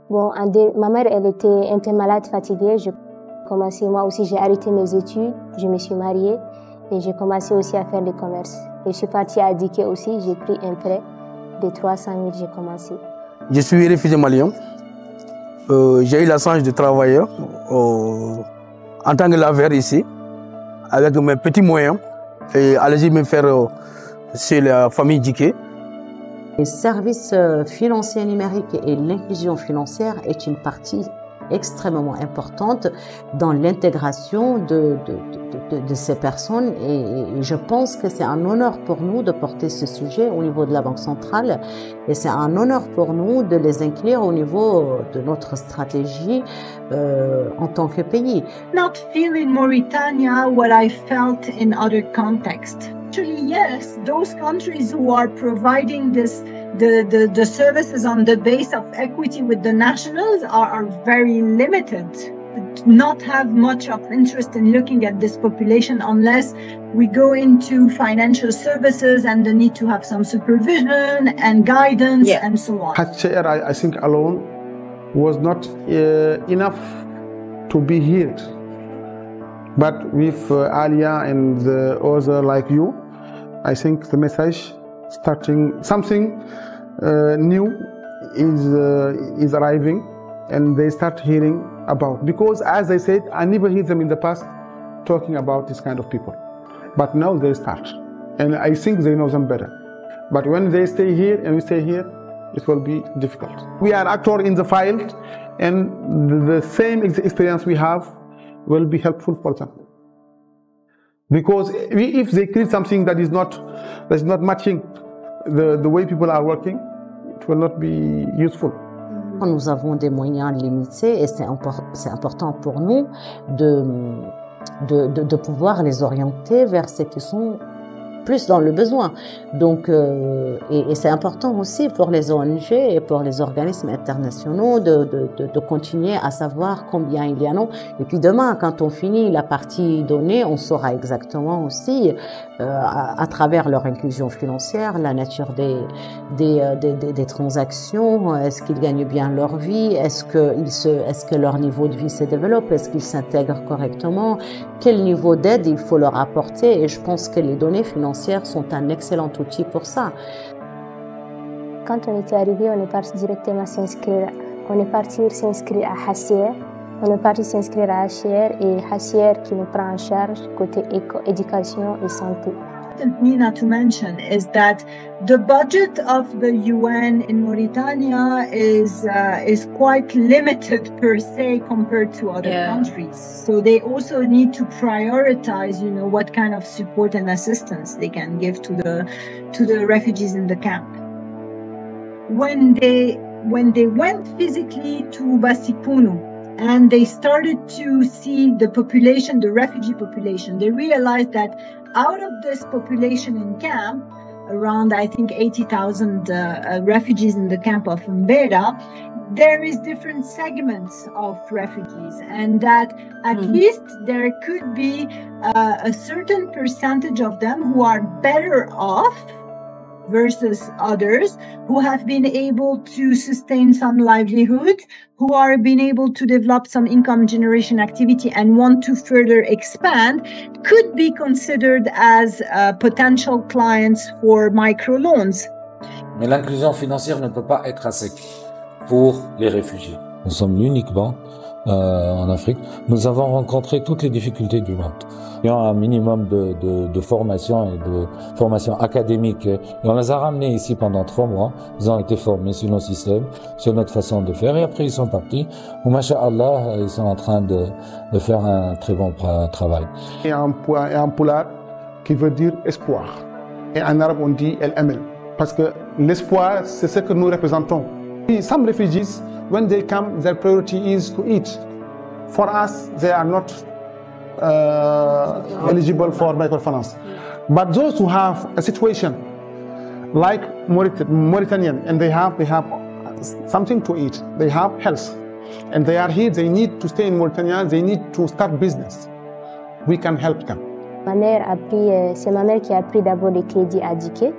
Bon, ma mère, elle était malade, fatiguée. Moi aussi, j'ai arrêté mes études. Je me suis mariée et j'ai commencé aussi à faire le commerce. Et je suis partie à Adiké aussi. J'ai pris un prêt de 300 000. J'ai commencé. Je suis réfugié malien. J'ai eu la chance de travailler en tant que laveur ici, avec mes petits moyens. Et allez-y me faire chez la famille Diké. Les services financiers numériques et l'inclusion financière est une partie extrêmement importante dans l'intégration de ces personnes et je pense que c'est un honneur pour nous de porter ce sujet au niveau de la Banque centrale et c'est un honneur pour nous de les inclure au niveau de notre stratégie en tant que pays. Not feel in Mauritania what I felt in other contexts. Actually, yes, those countries who are providing the services on the base of equity with the nationals are very limited. Not have much of interest in looking at this population unless we go into financial services and the need to have some supervision and guidance and so on. HCR, I think alone was not enough to be heard. But with Alia and the other like you, I think the message starting something new is arriving, and they start hearing about. Because as I said, I never heard them in the past talking about this kind of people, but now they start, and I think they know them better. But when they stay here and we stay here, it will be difficult. We are actor in the field, and the same experience we have will be helpful for them. Because if they create something that is not matching the way people are working, it will not be useful. Nous avons des moyens limités et c'est important pour nous de pouvoir les orienter vers ce qui sont plus dans le besoin. Donc, et c'est important aussi pour les ONG et pour les organismes internationaux de continuer à savoir combien il y en a. Et puis demain, quand on finit la partie donnée, on saura exactement aussi, à travers leur inclusion financière, la nature des transactions, est-ce qu'ils gagnent bien leur vie, est-ce que leur niveau de vie se développe, est-ce qu'ils s'intègrent correctement, quel niveau d'aide il faut leur apporter. Et je pense que les données financières sont un excellent outil pour ça. Quand on était arrivé, on est parti directement s'inscrire. On est parti s'inscrire à HCR. On est parti s'inscrire à HCR et HCR qui nous prend en charge côté éducation et santé. Nina, to mention is that the budget of the UN in Mauritania is quite limited per se compared to other countries. So they also need to prioritize, you know, what kind of support and assistance they can give to the refugees in the camp. When they went physically to Basipunu, and they started to see the population, the refugee population, they realized that out of this population in camp, around, I think, 80,000 refugees in the camp of Mbeda, there is different segments of refugees, and that at least there could be a certain percentage of them who are better off versus others who have been able to sustain some livelihood, who are being able to develop some income generation activity and want to further expand, could be considered as potential clients for microloans. Mais l'inclusion financière ne peut pas être assez pour les réfugiés. Nous sommes l'unique banque en Afrique. Nous avons rencontré toutes les difficultés du monde. Il y a un minimum de formation et de formation académique. Et on les a ramenés ici pendant 3 mois. Ils ont été formés sur nos systèmes, sur notre façon de faire. Et après, ils sont partis. Ou, masha'Allah, ils sont en train de faire un très bon travail. Il y a un poulard qui veut dire espoir. Et en arabe, on dit el-amel. Parce que l'espoir, c'est ce que nous représentons. Some refugees, when they come, their priority is to eat. For us, they are not eligible for microfinance. But those who have a situation like Mauritanian, and they have something to eat, they have health, and they are here, they need to stay in Mauritania, they need to start business. We can help them. Ma mère c'est ma mère qui a pris d'abord le crédit à Diké.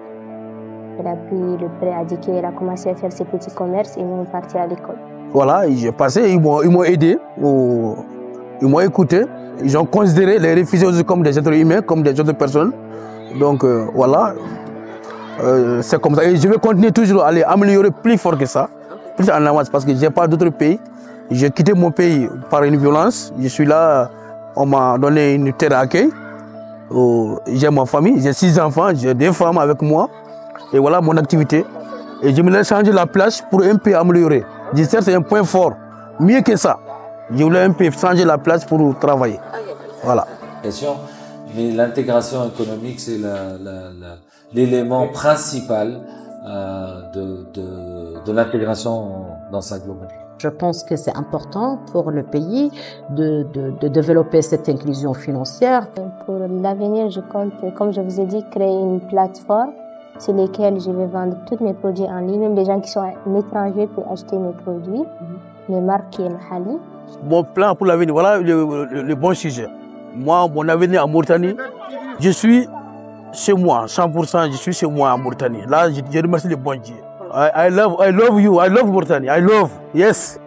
Elle a pris le prêt à Diké, elle a commencé à faire ses petits commerces et nous on est partis à l'école. Voilà, j'ai passé, ils m'ont aidé, ils m'ont écouté. Ils ont considéré les réfugiés comme des êtres humains, comme des autres personnes. Donc voilà, c'est comme ça. Et je vais continuer toujours à aller améliorer plus fort que ça, plus en avance, parce que je n'ai pas d'autre pays. J'ai quitté mon pays par une violence. Je suis là, on m'a donné une terre à accueil. J'ai ma famille, j'ai 6 enfants, j'ai 2 femmes avec moi. Et voilà mon activité. Et je me laisse changer la place pour un peu améliorer. Certes, c'est un point fort. Mieux que ça, je voulais un peu changer la place pour travailler. Voilà. Mais l'intégration économique, c'est l'élément principal de l'intégration dans sa globalité. Je pense que c'est important pour le pays de développer cette inclusion financière. Pour l'avenir, je compte, comme je vous ai dit, créer une plateforme sur laquelle je vais vendre tous mes produits en ligne. Même les gens qui sont à l'étranger peuvent acheter mes produits, mes marques qui est Mahali. Mon plan pour l'avenir, voilà le bon sujet. Moi, mon avenir en Mauritanie, je suis chez moi, 100%, je suis chez moi en Mauritanie. Là, je remercie le bon Dieu. I love you, I love Mauritanie, I love, yes.